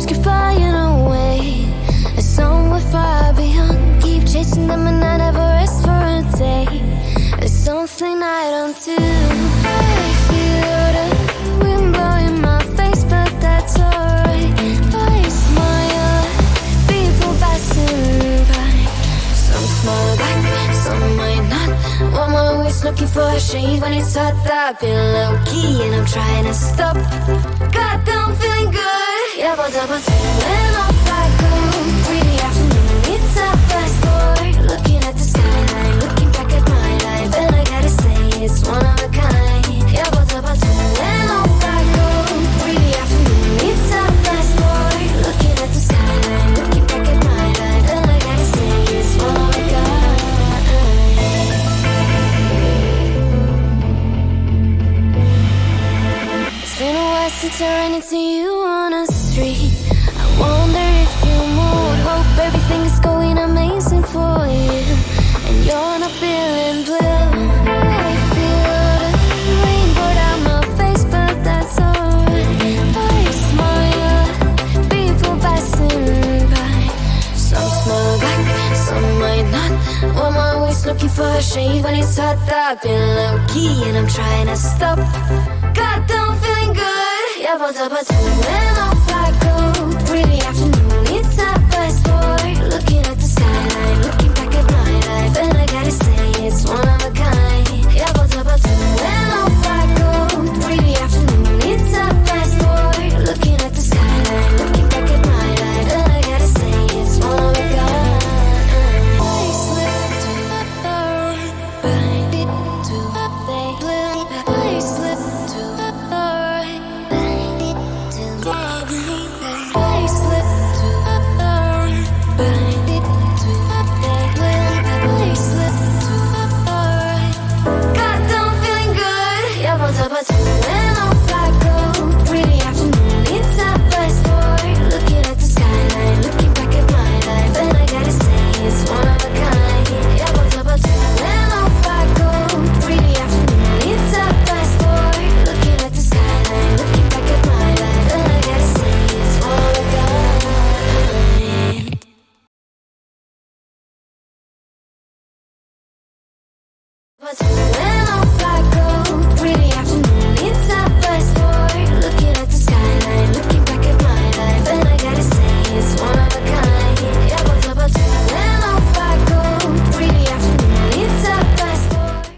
dreams keep flying away, as somewhere far beyond. Keep chasing them and I never rest for a day. There's something I don't do. I feel the wind blowing my face, but that's alright. I smile at people passing by. Some smile back, some might not. I'm always looking for a shade when it's hot. I've been low-key and I'm trying to stop. Goddamn, feeling good. Yeah, but when off I go. Pretty afternoon, it's a fast forward. Looking at the skyline, looking back at my life, and I gotta say it's one of a kind. Yeah, but when off I go. Pretty afternoon, it's a fast forward. Looking at the skyline, looking back at my life, and I gotta say it's one of a kind. It's been a while since I ran into you on a street. I wonder if you moved. Hope everything is going amazing for you, and you're not feeling blue. I feel the rain pour down my face, but that's alright. I smile at people passing by. Some smile back, some might not. I'm always looking for a shade when it's hot. I've been low-key and I'm trying to stop. Goddamn, feeling good. Yeah, but